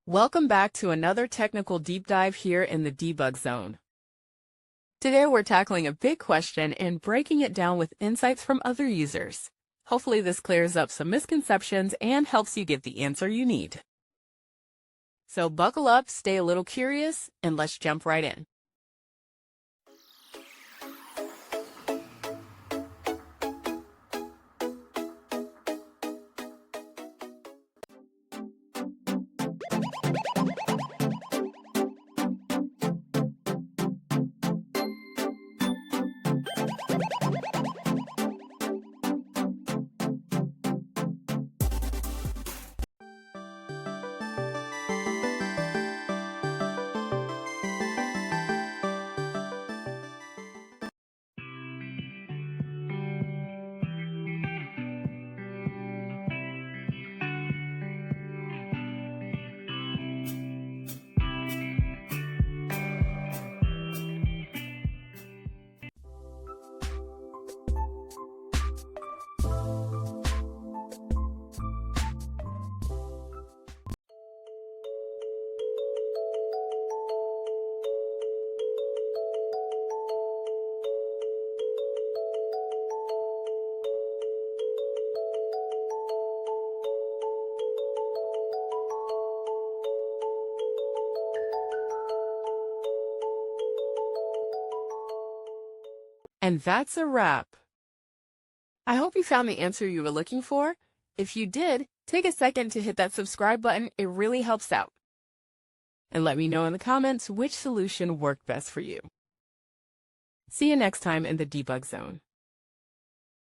Welcome back to another technical deep dive here in the debug zone. Today we're tackling a big question and breaking it down with insights from other users. Hopefully this clears up some misconceptions and helps you get the answer you need. So buckle up, stay a little curious, and let's jump right in. And that's a wrap. I hope you found the answer you were looking for. If you did, take a second to hit that subscribe button. It really helps out. And let me know in the comments which solution worked best for you. See you next time in the debug zone.